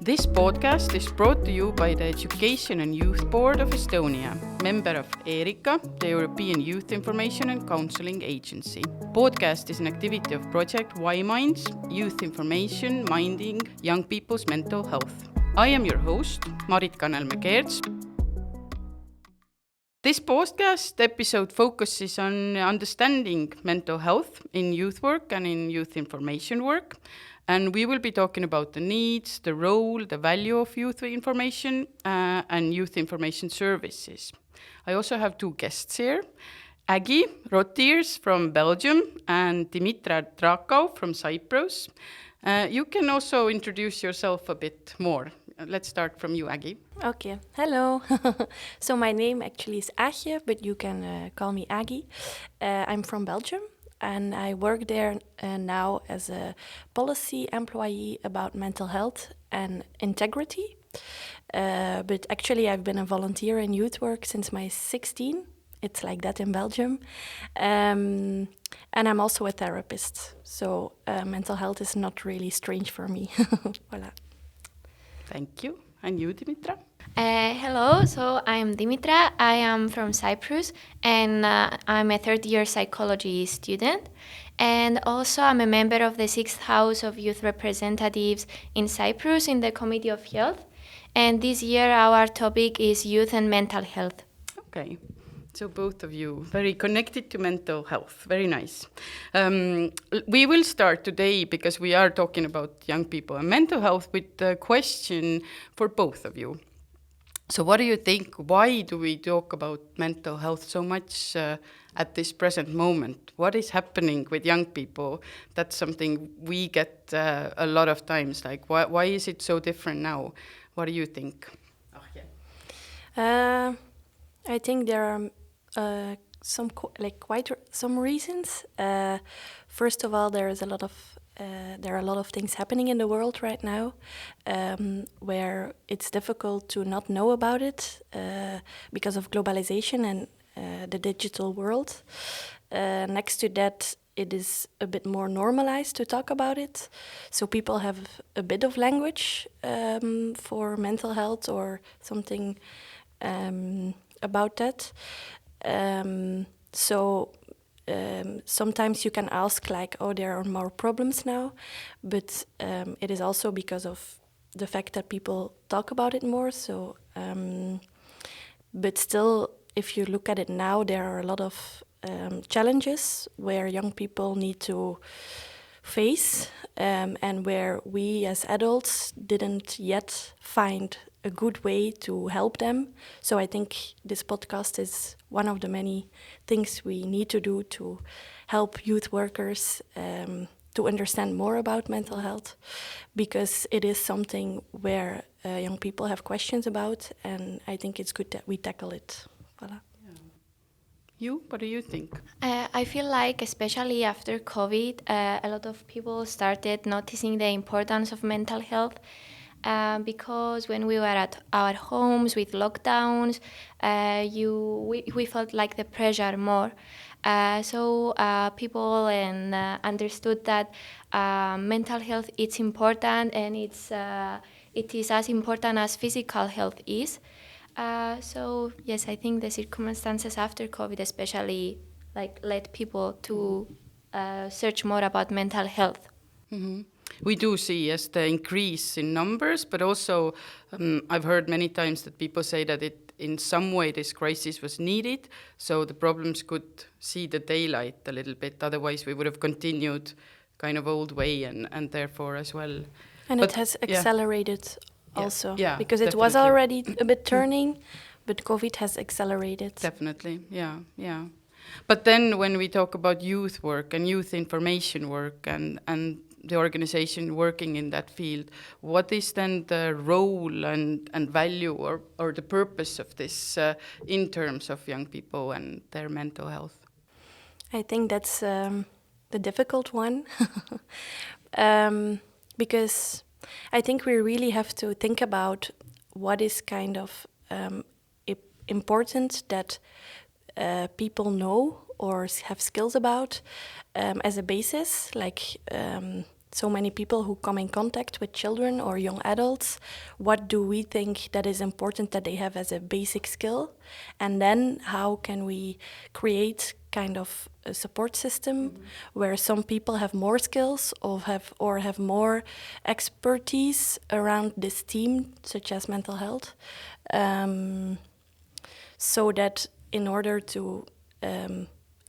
This podcast is brought to you by the Education and Youth Board of Estonia, member of ERYICA, the European Youth Information and Counselling Agency. Podcast is an activity of project YIminds, Youth Information Minding Young People's Mental Health. I am your host, Marit Kannelmäe-Geerts. This podcast episode focuses on understanding mental health in youth work and in youth information work. And we will be talking about the needs, the role, the value of youth information and youth information services. I also have two guests here, Aagje Rottiers from Belgium and Dimitra Drakou from Cyprus. You can also introduce yourself a bit more. Let's start from you, Aagje. Okay, hello. So my name actually is Aagje, but you can call me Aagje. I'm from Belgium. And I work there now as a policy employee about mental health and integrity. But actually, I've been a volunteer in youth work since my 16. It's like that in Belgium. And I'm also a therapist. So mental health is not really strange for me. Voilà. Thank you. And you, Dimitra? Hello, so I'm Dimitra. I am from Cyprus and I'm a third-year psychology student. And also I'm a member of the 6th House of Youth Representatives in Cyprus in the Committee of Health. And this year our topic is youth and mental health. Okay, so both of you very connected to mental health. Very nice. We will start today, because we are talking about young people and mental health, with a question for both of you. So what do you think? Why do we talk about mental health so much at this present moment? What is happening with young people? That's something we get a lot of times. Like, why is it so different now? What do you think? I think there are quite some reasons. First of all, there are a lot of things happening in the world right now where it's difficult to not know about it because of globalization and the digital world. Next to that, it is a bit more normalized to talk about it. So people have a bit of language for mental health or something about that. Sometimes you can ask like, oh, there are more problems now, but it is also because of the fact that people talk about it more. So, but still, if you look at it now, there are a lot of challenges where young people need to face, and where we as adults didn't yet find a good way to help them. So I think this podcast is one of the many things we need to do to help youth workers to understand more about mental health, because it is something where young people have questions about, and I think it's good that we tackle it. Voilà. You, what do you think? I feel like, especially after COVID, a lot of people started noticing the importance of mental health. Because when we were at our homes with lockdowns, we felt like the pressure more. So people understood that mental health is important, and it is as important as physical health is. So yes, I think the circumstances after COVID especially led people to search more about mental health. Mm-hmm. We do see, yes, the increase in numbers, but also I've heard many times that people say that in some way this crisis was needed, so the problems could see the daylight a little bit. Otherwise, we would have continued kind of old way, and therefore as well. And it has accelerated also, because it definitely was already a bit turning, but COVID has accelerated. Definitely, yeah. But then when we talk about youth work and youth information work and the organization working in that field, what is then the role and value or the purpose of this in terms of young people and their mental health? I think that's the difficult one, because I think we really have to think about what is kind of important that people know or have skills about as a basis, like so many people who come in contact with children or young adults, what do we think that is important that they have as a basic skill? And then how can we create kind of a support system where some people have more skills or have more expertise around this theme, such as mental health, so that in order to,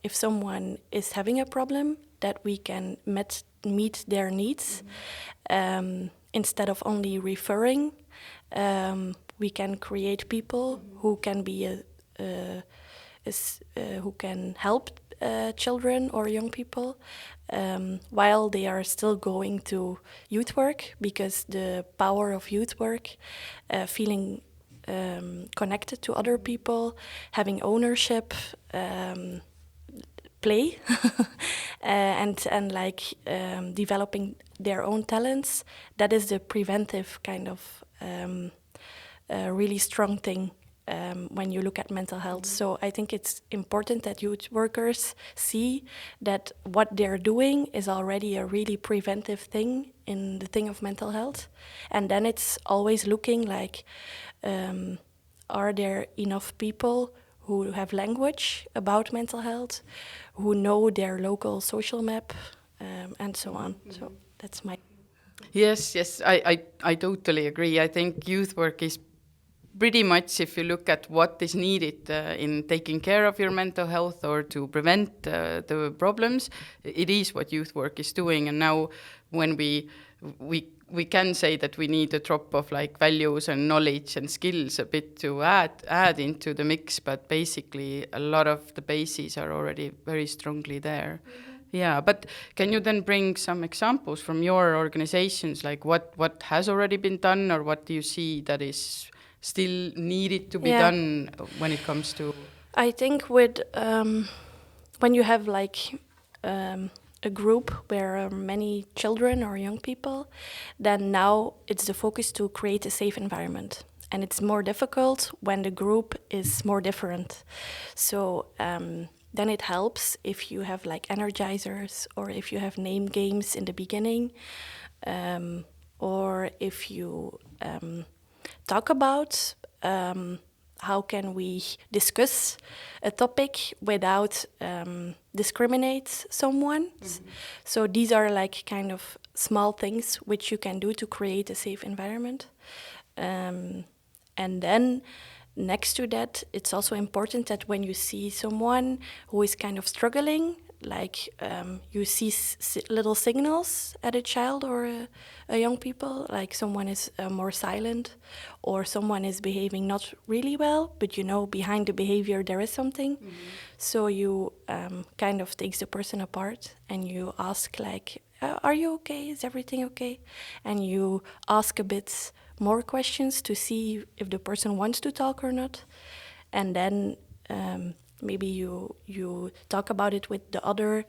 if someone is having a problem, that we can meet their needs. Instead of only referring, we can create people who can be who can help children or young people while they are still going to youth work, because the power of youth work, feeling connected to other people, having ownership, play, and like developing their own talents. That is the preventive kind of really strong thing when you look at mental health. So I think it's important that youth workers see that what they're doing is already a really preventive thing in the thing of mental health. And then it's always looking like, are there enough people who have language about mental health, who know their local social map, and so on. So that's my... Yes, I totally agree. I think youth work is pretty much, if you look at what is needed in taking care of your mental health or to prevent the problems, it is what youth work is doing. And now when we can say that we need a drop of like values and knowledge and skills a bit to add into the mix, but basically a lot of the bases are already very strongly there. Yeah, but can you then bring some examples from your organizations, like what has already been done, or what do you see that is still needed to be done when it comes to... I think with when you have like a group where are many children or young people, then now it's the focus to create a safe environment. And it's more difficult when the group is more different. So then it helps if you have like energizers, or if you have name games in the beginning, or if you talk about how can we discuss a topic without discriminate someone. So these are like kind of small things which you can do to create a safe environment. And then next to that, it's also important that when you see someone who is kind of struggling, like you see little signals at a child or a young people, like someone is more silent, or someone is behaving not really well, but you know behind the behavior there is something. So you kind of takes the person apart and you ask like, are you okay? Is everything okay? And you ask a bit more questions to see if the person wants to talk or not. And then maybe you talk about it with the other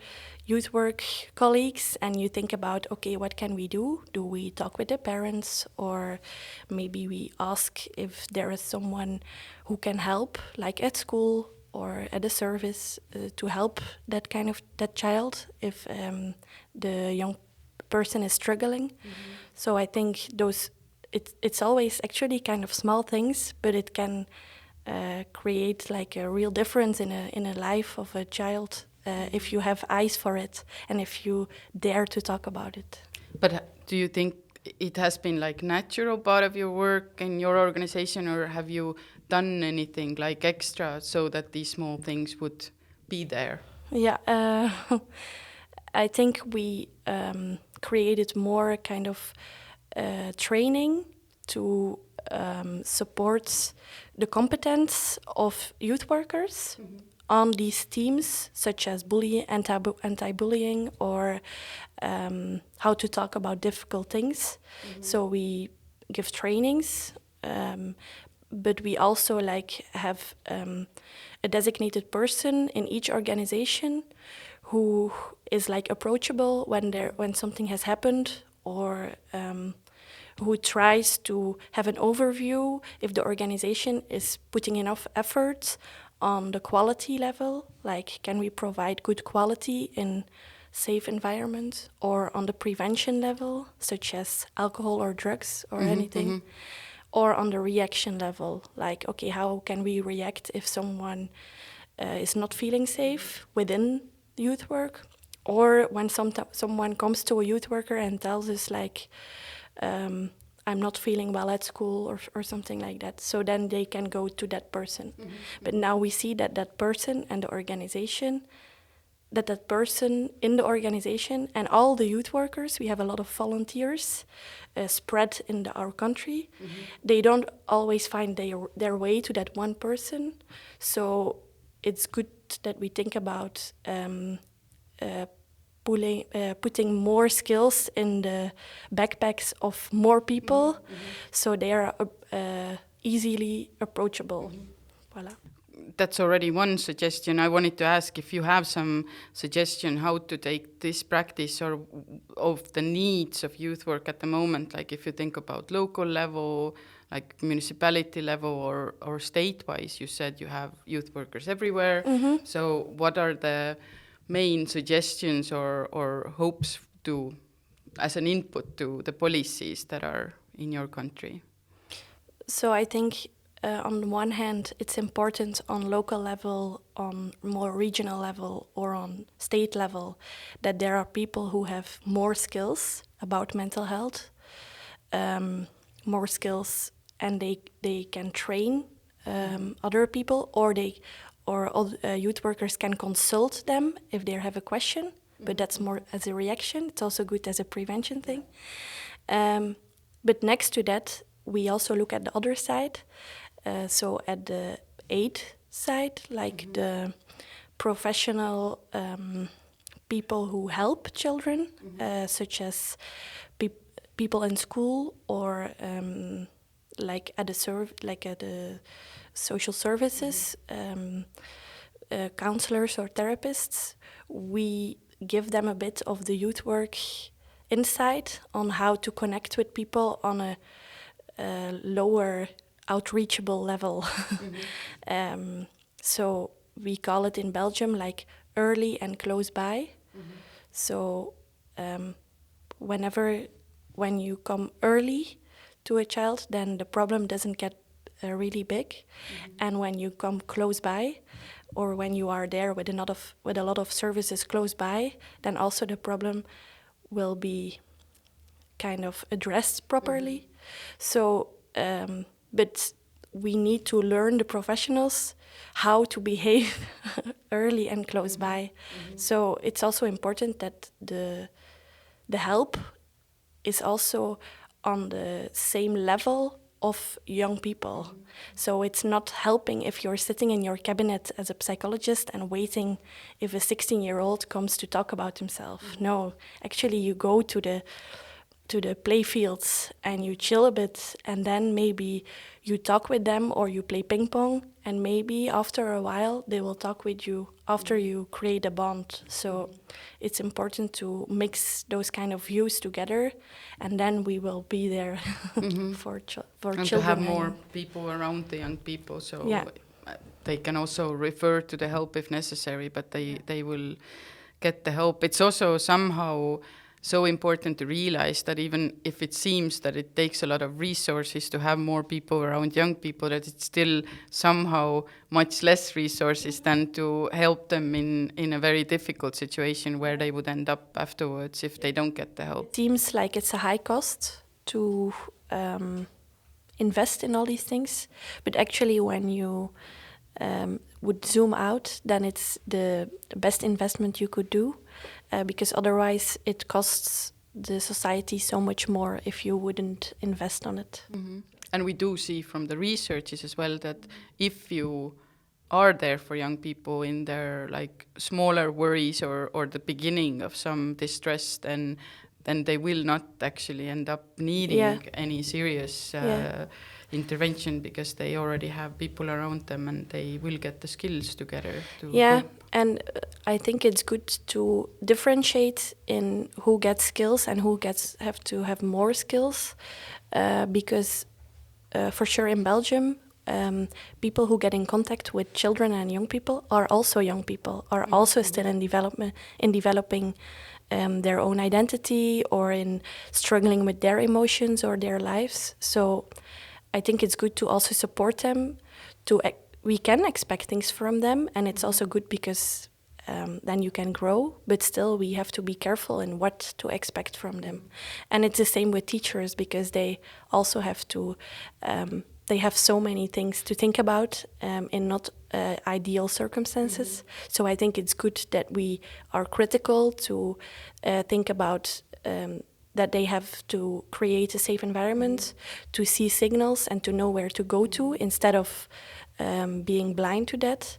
youth work colleagues, and you think about, okay, what can we do? Do we talk with the parents, or maybe we ask if there is someone who can help, like at school or at a service, to help that child if the young person is struggling. So I think it's always actually kind of small things, but it can create like a real difference in a life of a child if you have eyes for it and if you dare to talk about it. But do you think it has been like natural part of your work in your organization, or have you done anything like extra so that these small things would be there? Yeah, I think we created more kind of training to support the competence of youth workers on these themes, such as anti-bullying, or how to talk about difficult things. So we give trainings, but we also like have a designated person in each organization who is like approachable when something has happened, or who tries to have an overview if the organization is putting enough effort on the quality level. Like, can we provide good quality in safe environment, or on the prevention level, such as alcohol or drugs or anything, or on the reaction level, like, okay, how can we react if someone is not feeling safe within youth work, or when someone comes to a youth worker and tells us like, I'm not feeling well at school or something like that. So then they can go to that person. But now we see that person and the organization, that person in the organization and all the youth workers, we have a lot of volunteers spread in our country. They don't always find their way to that one person. So it's good that we think about putting more skills in the backpacks of more people, so they are easily approachable. Voilà. That's already one suggestion. I wanted to ask if you have some suggestion how to take this practice or of the needs of youth work at the moment, like if you think about local level, like municipality level or state-wise. You said you have youth workers everywhere. So what are the main suggestions or hopes to, as an input to the policies that are in your country? So I think on the one hand, it's important on local level, on more regional level, or on state level, that there are people who have more skills about mental health, more skills, and they can train other people, or youth workers can consult them if they have a question, but that's more as a reaction. It's also good as a prevention thing. But next to that, we also look at the other side. So at the aid side, like the professional people who help children, such as people in school or like at the social services, counselors or therapists. We give them a bit of the youth work insight on how to connect with people on a lower outreachable level. So we call it in Belgium like early and close by. So when you come early to a child, then the problem doesn't get really big. And when you come close by, or when you are there with a lot of services close by, then also the problem will be kind of addressed properly. So, but we need to learn the professionals how to behave early and close by. So it's also important that the help is also on the same level of young people. So it's not helping if you're sitting in your cabinet as a psychologist and waiting if a 16-year-old comes to talk about himself. No, actually you go to the play fields and you chill a bit, and then maybe you talk with them or you play ping pong, and maybe after a while they will talk with you after you create a bond. So it's important to mix those kind of views together, and then we will be there for children. And to have more people around the young people, so they can also refer to the help if necessary, but they will get the help. It's also somehow so important to realize that even if it seems that it takes a lot of resources to have more people around young people, that it's still somehow much less resources than to help them in a very difficult situation where they would end up afterwards if they don't get the help. It seems like it's a high cost to invest in all these things, but actually when you would zoom out, then it's the best investment you could do, because otherwise it costs the society so much more if you wouldn't invest on it. And we do see from the researches as well that if you are there for young people in their like smaller worries or the beginning of some distress, then they will not actually end up needing any serious intervention, because they already have people around them and they will get the skills together to cope. And I think it's good to differentiate in who gets skills and who have to have more skills, because for sure in Belgium people who get in contact with children and young people are also young people, are also still in developing their own identity or in struggling with their emotions or their lives. So I think it's good to also support them. We can expect things from them, and it's also good because then you can grow, but still we have to be careful in what to expect from them. And it's the same with teachers, because they also have to, they have so many things to think about in not ideal circumstances. So I think it's good that we are critical to think about that they have to create a safe environment, to see signals and to know where to go to, instead of being blind to that.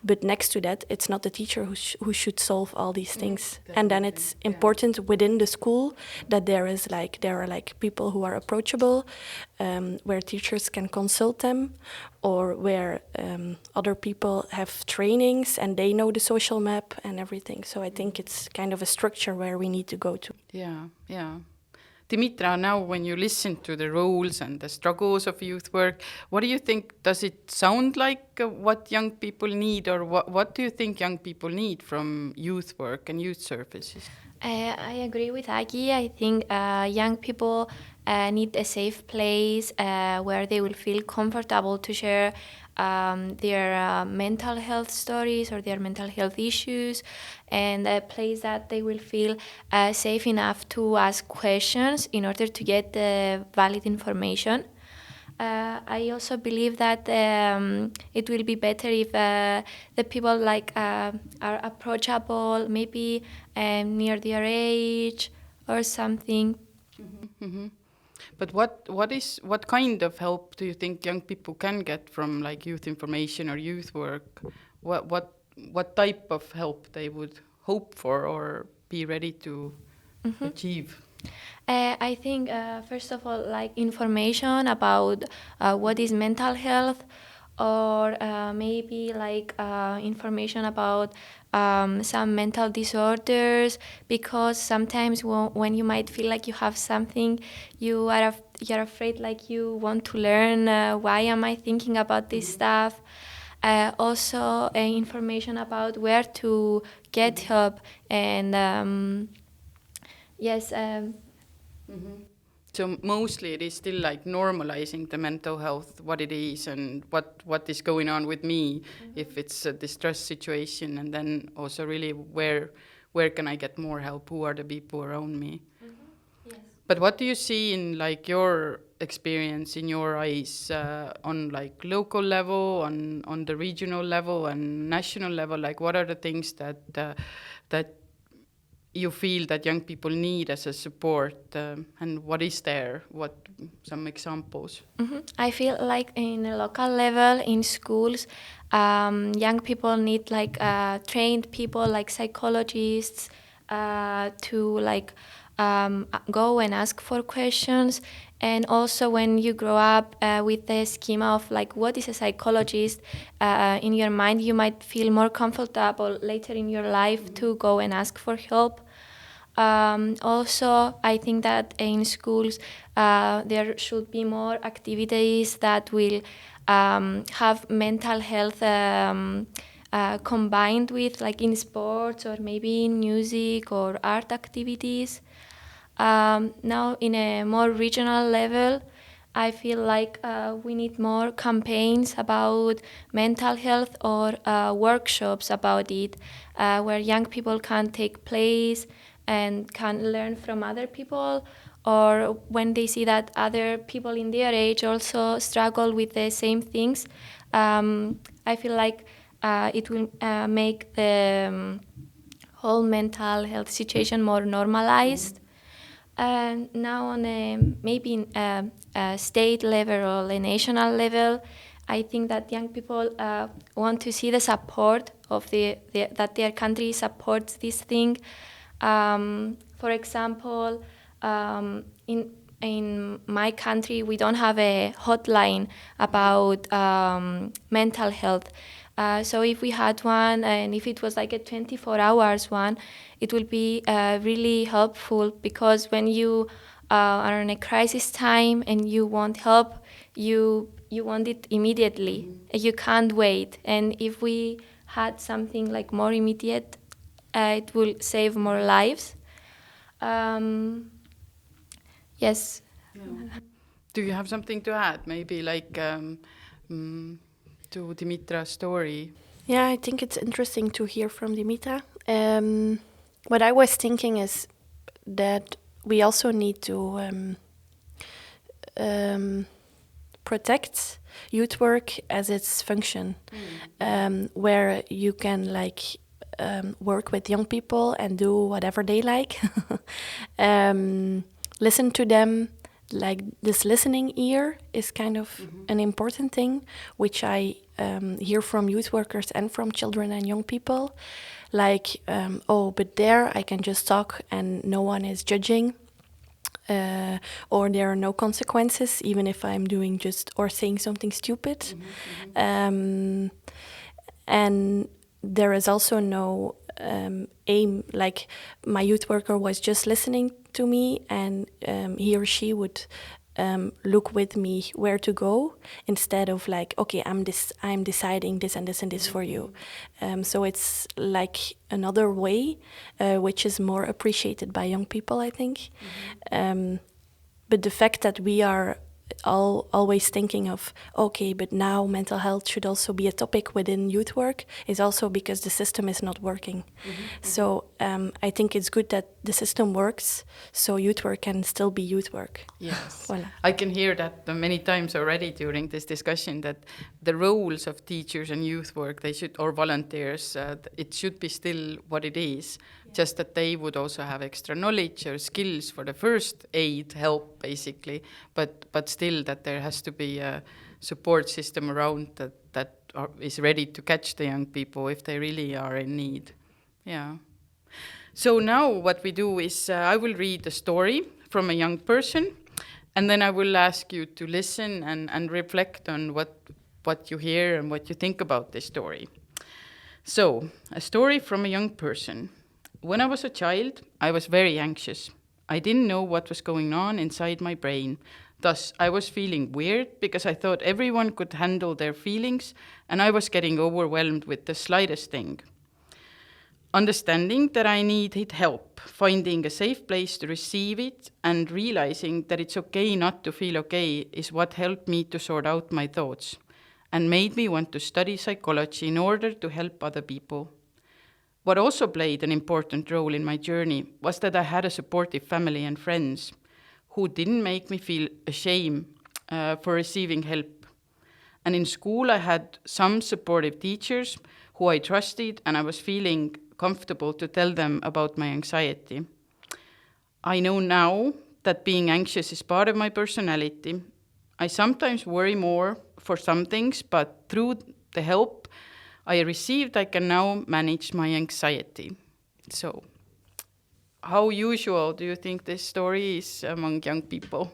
But next to that, it's not the teacher who should solve all these things. And then it's important within the school that there are people who are approachable, where teachers can consult them, or where other people have trainings and they know the social map and everything. So I think it's kind of a structure where we need to go to. Yeah. Dimitra, now when you listen to the roles and the struggles of youth work, what do you think? Does it sound like what young people need, or what do you think young people need from youth work and youth services? I agree with Aagje. I think young people need a safe place where they will feel comfortable to share their mental health stories or their mental health issues, and a place that they will feel safe enough to ask questions in order to get the valid information. I also believe that it will be better if the people are approachable, maybe near their age or something. But what kind of help do you think young people can get from youth information or youth work? What type of help they would hope for or be ready to achieve? I think first of all, information about what is mental health, or maybe information about some mental disorders, because sometimes when you might feel like you have something, you're afraid, you want to learn why am I thinking about this stuff. Also information about where to get help, and yes. So mostly it is still normalizing the mental health, what it is and what is going on with me, if it's a distress situation, and then also really where can I get more help, who are the people around me. Yes. But what do you see in your experience, in your eyes, on local level, on the regional level and national level? What are the things that you feel that young people need as a support, and what is there? What some examples? I feel like in a local level, in schools, young people need trained people like psychologists to go and ask for questions. And also when you grow up with the schema of what is a psychologist in your mind, you might feel more comfortable later in your life to go and ask for help. Also, I think that in schools there should be more activities that will have mental health combined with in sports or maybe in music or art activities. Now in a more regional level, I feel like we need more campaigns about mental health, or workshops about it, where young people can take place and can learn from other people, or when they see that other people in their age also struggle with the same things. I feel like it will make the whole mental health situation more normalized. Now on maybe a state level or a national level, I think that young people want to see the support of that their country supports this thing. For example, in my country, we don't have a hotline about mental health. So if we had one, and if it was a 24 hours one, it will be really helpful, because when you are in a crisis time and you want help, you want it immediately. You can't wait. And if we had something like more immediate, it will save more lives. Yes. Yeah. Do you have something to add? Maybe like to Dimitra's story? Yeah, I think it's interesting to hear from Dimitra. What I was thinking is that we also need to protect youth work as its function, where you can work with young people and do whatever they like, listen to them. Like this listening ear is kind of an important thing, which I hear from youth workers and from children and young people. Like, but there I can just talk and no one is judging. Or there are no consequences, even if I'm doing or saying something stupid. And there is also no aim. Like my youth worker was just listening to me, and he or she would look with me where to go, instead of like, okay, I'm deciding this and this and this for you. So it's like another way, which is more appreciated by young people, I think. But the fact that we are always thinking of, okay, but now mental health should also be a topic within youth work, is also because the system is not working. So I think it's good that the system works, so youth work can still be youth work. Yes. Voilà. I can hear that many times already during this discussion, that the roles of teachers and youth work, or volunteers, it should be still what it is. Just that they would also have extra knowledge or skills for the first aid help, basically, but still that there has to be a support system around that is ready to catch the young people if they really are in need. Yeah. So now what we do is I will read a story from a young person, and then I will ask you to listen and reflect on what you hear and what you think about this story. So, a story from a young person. When I was a child, I was very anxious. I didn't know what was going on inside my brain. Thus, I was feeling weird because I thought everyone could handle their feelings, and I was getting overwhelmed with the slightest thing. Understanding that I needed help, finding a safe place to receive it, and realizing that it's okay not to feel okay is what helped me to sort out my thoughts and made me want to study psychology in order to help other people. What also played an important role in my journey was that I had a supportive family and friends who didn't make me feel ashamed for receiving help. And in school, I had some supportive teachers who I trusted, and I was feeling comfortable to tell them about my anxiety. I know now that being anxious is part of my personality. I sometimes worry more for some things, but through the help I received, I can now manage my anxiety. So, how usual do you think this story is among young people?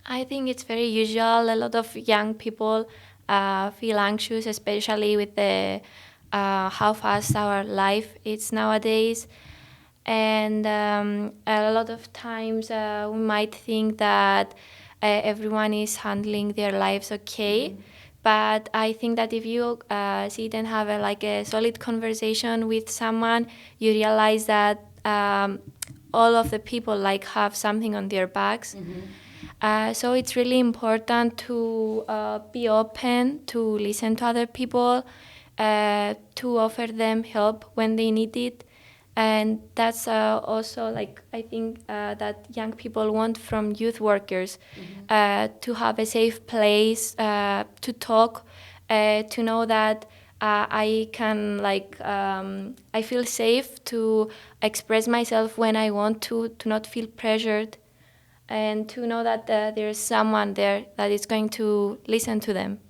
I think it's very usual. A lot of young people feel anxious, especially with the how fast our life is nowadays. And a lot of times we might think that everyone is handling their lives okay. But I think that if you sit and have a solid conversation with someone, you realize that all of the people have something on their backs. So it's really important to be open, to listen to other people, to offer them help when they need it. And that's also I think that young people want from youth workers, to have a safe place to talk, to know that I can I feel safe to express myself when I want to not feel pressured, and to know that there's someone there that is going to listen to them.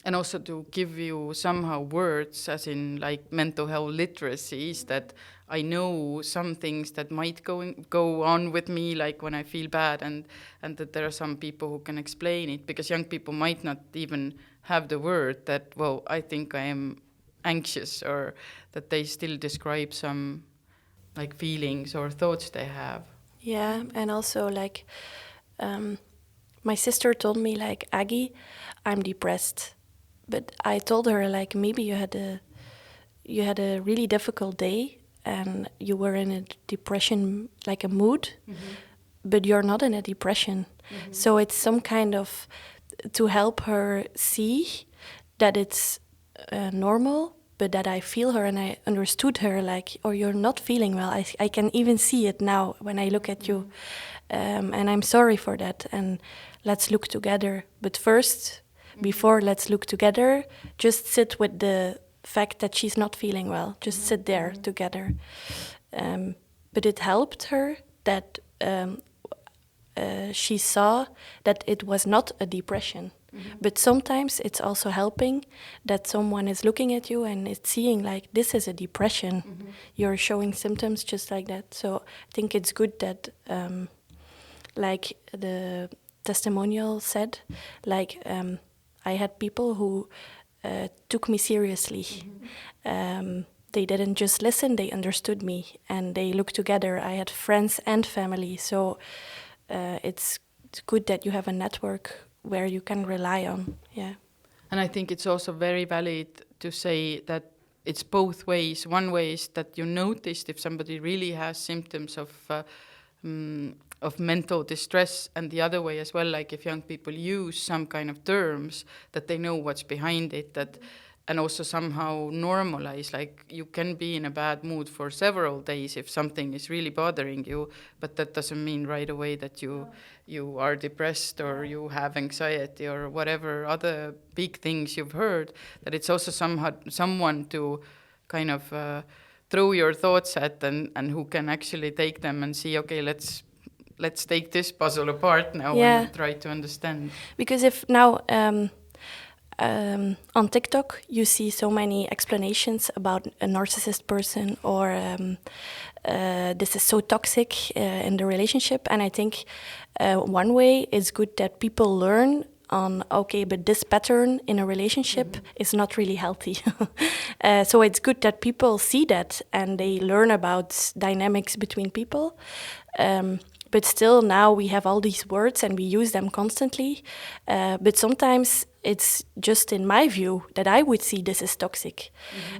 And also to give you somehow words, as in mental health literacy, is that I know some things that might go on with me, like when I feel bad, and that there are some people who can explain it, because young people might not even have the word that, well, I think I am anxious, or that they still describe some feelings or thoughts they have. Yeah, and also like my sister told me like, Aagje, I'm depressed, but I told her like, maybe you had a really difficult day and you were in a depression, like a mood, but you're not in a depression. So it's some kind of to help her see that it's normal, but that I feel her and I understood her, like, or you're not feeling well. I can even see it now when I look at you. And I'm sorry for that. And let's look together. But first, before let's look together, just sit with the fact that she's not feeling well. Just sit there together. But it helped her that she saw that it was not a depression. But sometimes it's also helping that someone is looking at you and it's seeing like, this is a depression. You're showing symptoms just like that. So I think it's good that, like the testimonial said, like I had people who took me seriously. They didn't just listen, they understood me and they looked together. I had friends and family. So it's good that you have a network where you can rely on. Yeah. And I think it's also very valid to say that it's both ways. One way is that you noticed if somebody really has symptoms of mental distress, and the other way as well, like if young people use some kind of terms, that they know what's behind it, that, and also somehow normalize, like you can be in a bad mood for several days if something is really bothering you, but that doesn't mean right away that you are depressed or you have anxiety or whatever other big things you've heard, that it's also someone to kind of throw your thoughts at and who can actually take them and see, okay, let's take this puzzle apart now and try to understand. Because if now on TikTok you see so many explanations about a narcissist person or this is so toxic in the relationship, and I think one way is good that people learn on, okay, but this pattern in a relationship is not really healthy. So it's good that people see that and they learn about dynamics between people. But still now we have all these words and we use them constantly. But sometimes it's just in my view that I would see this as toxic.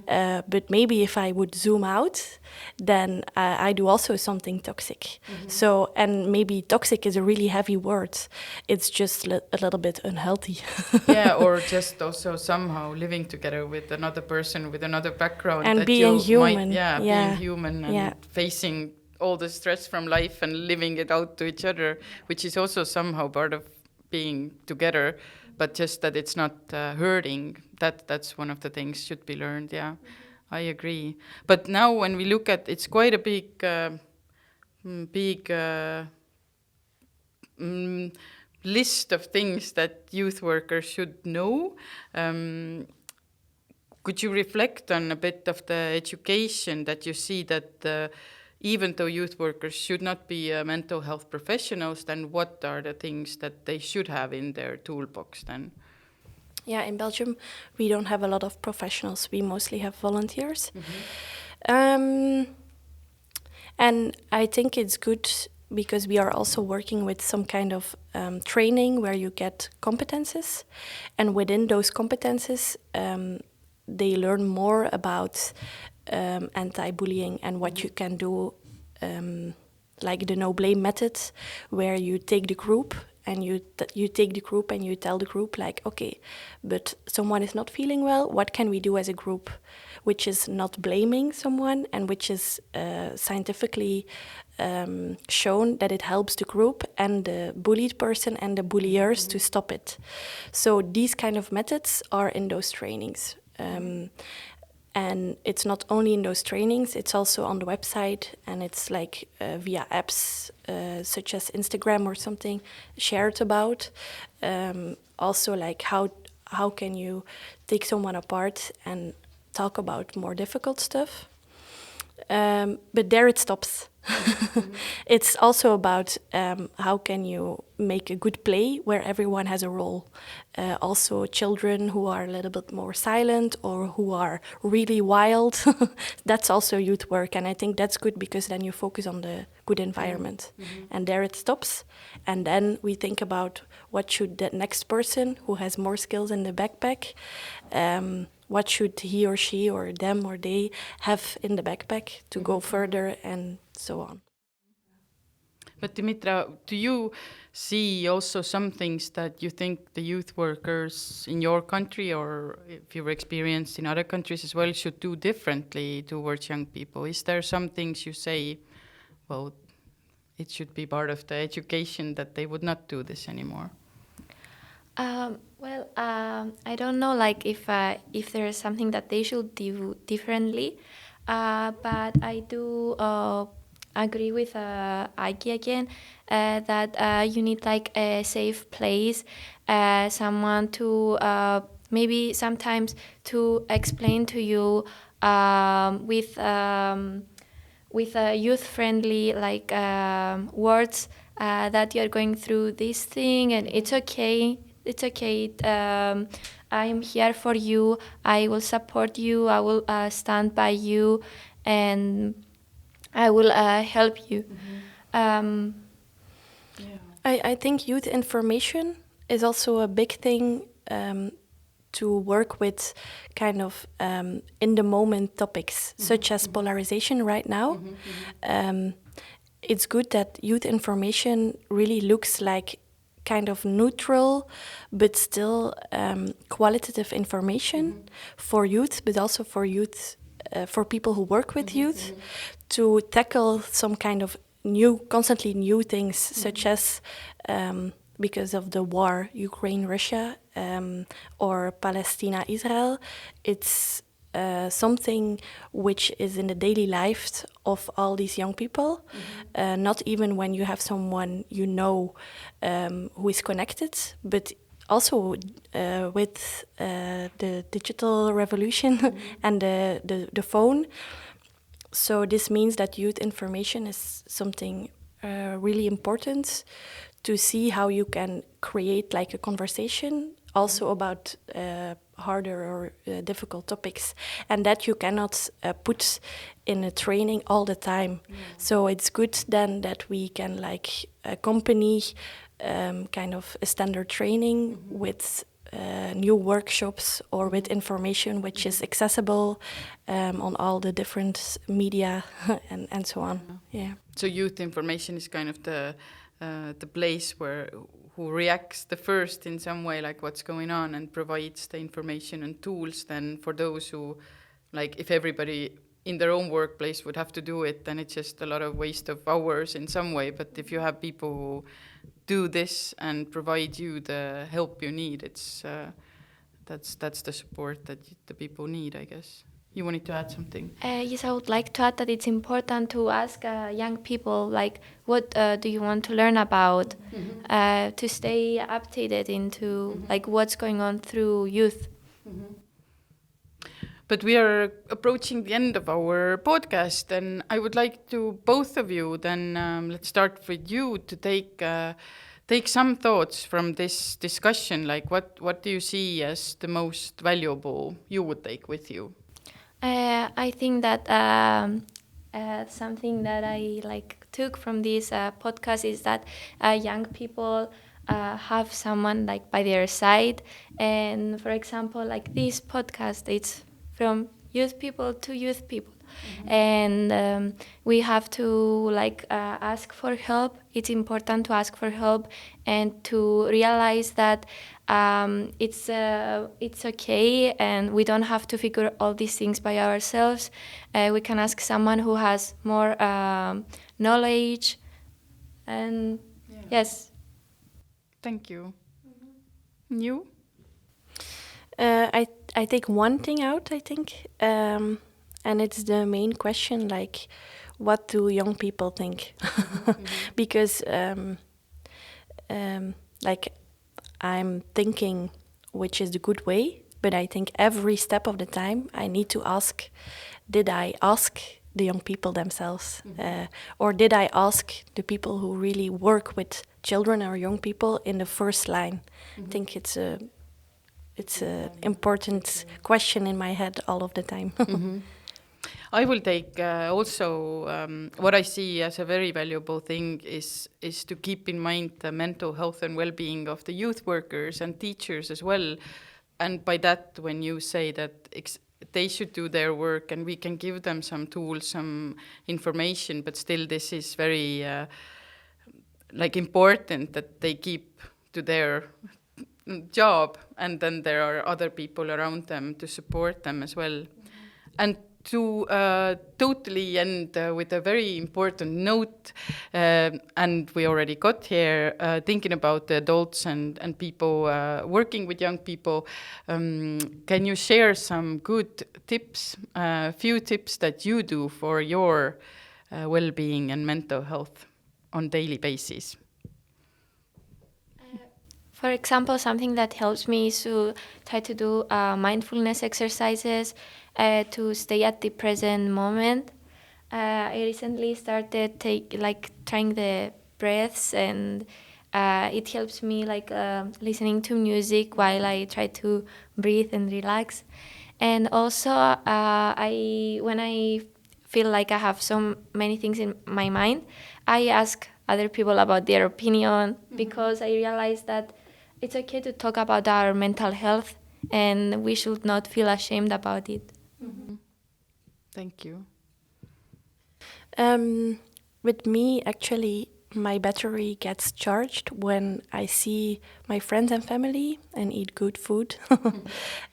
But maybe if I would zoom out, then I do also something toxic. So, and maybe toxic is a really heavy word. It's just a little bit unhealthy. Yeah, or just also somehow living together with another person with another background. And that being human. Being human and facing all the stress from life and living it out to each other, which is also somehow part of being together, but just that it's not hurting. That's one of the things should be learned. Yeah, I agree. But now when we look at, it's quite a big list of things that youth workers should know. Could you reflect on a bit of the education that you see that even though youth workers should not be mental health professionals, then what are the things that they should have in their toolbox then? Yeah, in Belgium, we don't have a lot of professionals. We mostly have volunteers. And I think it's good because we are also working with some kind of training where you get competences. And within those competences, they learn more about anti-bullying and what you can do, like the no-blame method, where you take the group and you take the group and you tell the group, like, okay, but someone is not feeling well, what can we do as a group? Which is not blaming someone and which is scientifically shown that it helps the group and the bullied person and the bulliers to stop it. So these kind of methods are in those trainings. And it's not only in those trainings, it's also on the website, and it's like via apps such as Instagram or something shared about. Also, like how can you take someone apart and talk about more difficult stuff. But there it stops. It's also about how can you make a good play where everyone has a role. Also children who are a little bit more silent or who are really wild, that's also youth work. And I think that's good because then you focus on the good environment. And there it stops. And then we think about what should that next person who has more skills in the backpack, what should he or she or them or they have in the backpack to go further and so on. But Dimitra, do you see also some things that you think the youth workers in your country, or if you've experienced in other countries as well, should do differently towards young people? Is there some things you say, well, it should be part of the education that they would not do this anymore? I don't know, like if there is something that they should do differently, but I do agree with Aagje again that you need like a safe place, someone to maybe sometimes to explain to you with youth-friendly like words that you're going through this thing and it's okay. It's okay. I'm here for you. I will support you. I will stand by you, and I will help you. I think youth information is also a big thing to work with kind of in the moment topics, such as polarization right now. It's good that youth information really looks like kind of neutral, but still qualitative information for youth, but also for youth, for people who work with youth, to tackle some kind of constantly new things, such as because of the war, Ukraine-Russia, or Palestina-Israel, it's something which is in the daily life of all these young people, not even when you have someone you know who is connected, but also with the digital revolution and the phone. So this means that youth information is something really important to see how you can create like a conversation also about harder or difficult topics, and that you cannot put in a training all the time. So it's good then that we can like accompany kind of a standard training with new workshops or with information which is accessible on all the different media and so on. Yeah. So youth information is kind of the place who reacts the first in some way, like what's going on, and provides the information and tools then for those who, like if everybody in their own workplace would have to do it, then it's just a lot of waste of hours in some way. But if you have people who do this and provide you the help you need, it's that's the support that the people need, I guess. You wanted to add something? Yes, I would like to add that it's important to ask young people, like, what do you want to learn about, to stay updated into like what's going on through youth. But we are approaching the end of our podcast, and I would like to both of you then let's start with you to take some thoughts from this discussion. Like, what do you see as the most valuable you would take with you? I think that something that I like took from this podcast is that young people have someone like by their side, and for example, like this podcast, it's from youth people to youth people, and we have to like ask for help. It's important to ask for help and to realize that it's okay, and we don't have to figure all these things by ourselves. We can ask someone who has more knowledge, and yes. Thank you. You? I take one thing out, I think, and it's the main question, like, what do young people think? Because, like, I'm thinking which is the good way, but I think every step of the time I need to ask, did I ask the young people themselves? Or did I ask the people who really work with children or young people in the first line? I think it's a important question in my head all of the time. I will take also what I see as a very valuable thing is to keep in mind the mental health and well-being of the youth workers and teachers as well. And by that, when you say that they should do their work and we can give them some tools, some information, but still this is very important that they keep to their job, and then there are other people around them to support them as well. And to totally end with a very important note, and we already got here, thinking about the adults and people working with young people, can you share some good tips, few tips that you do for your well-being and mental health on daily basis? For example, something that helps me is to try to do mindfulness exercises to stay at the present moment. I recently started trying the breaths, and it helps me listening to music while I try to breathe and relax. And also, when I feel like I have so many things in my mind, I ask other people about their opinion, because I realize that it's okay to talk about our mental health, and we should not feel ashamed about it. Thank you. With me, actually, my battery gets charged when I see my friends and family and eat good food.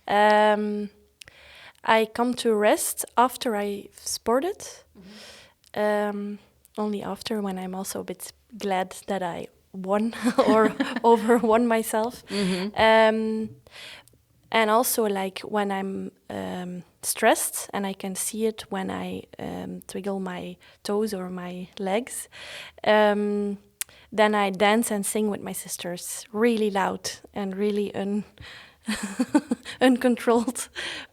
I come to rest after I've sported. Only after, when I'm also a bit glad that I won or overwon myself. And also when I'm stressed, and I can see it when I twiggle my toes or my legs, then I dance and sing with my sisters really loud and really uncontrolled.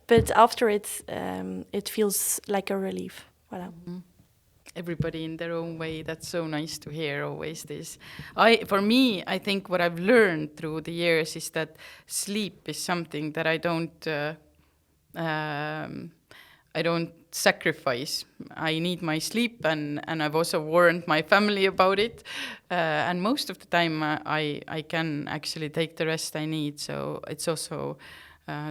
But after it feels like a relief. Voilà. Everybody in their own way. That's so nice to hear always this. For me, I think what I've learned through the years is that sleep is something that I don't sacrifice. I need my sleep, and I've also warned my family about it. And most of the time I can actually take the rest I need. So it's also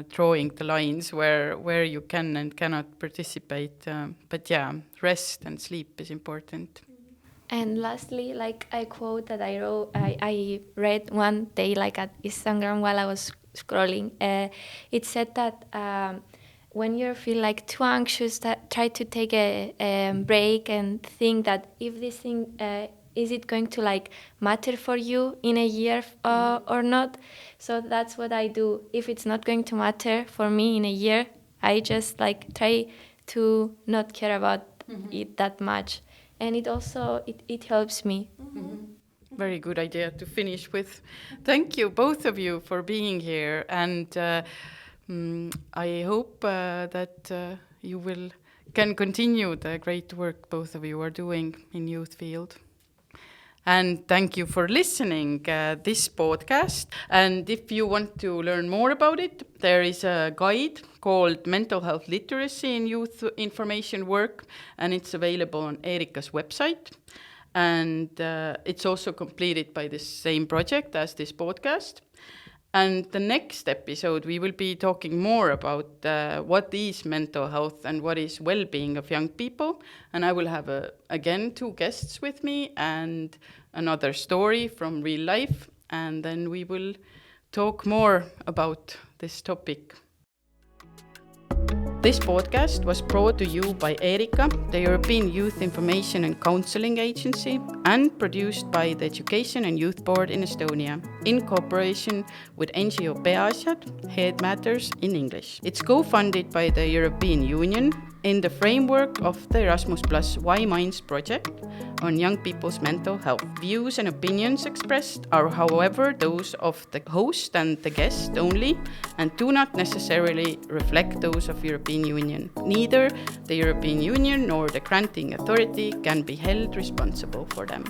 drawing the lines where you can and cannot participate. But yeah, rest and sleep is important. And lastly, a quote that I read one day, at Instagram while I was scrolling. It said that when you feel too anxious, try to take a break and think that if this thing is it going to matter for you in a year or not? So that's what I do. If it's not going to matter for me in a year, I just try to not care about it that much. And it also, it helps me. Very good idea to finish with. Thank you, both of you, for being here. And I hope that you can continue the great work both of you are doing in youth field. And thank you for listening this podcast. And if you want to learn more about it, there is a guide called Mental Health Literacy in Youth Information Work, and it's available on ERYICA's website. And it's also completed by the same project as this podcast. And the next episode, we will be talking more about what is mental health and what is well-being of young people. And I will have, again, 2 guests with me and another story from real life. And then we will talk more about this topic. This podcast was brought to you by ERYICA, the European Youth Information and Counselling Agency, and produced by the Education and Youth Board in Estonia, in cooperation with NGO Peaasjad, Head Matters in English. It's co-funded by the European Union, in the framework of the Erasmus Plus YIminds project on young people's mental health. Views and opinions expressed are, however, those of the host and the guest only, and do not necessarily reflect those of European Union. Neither the European Union nor the granting authority can be held responsible for them.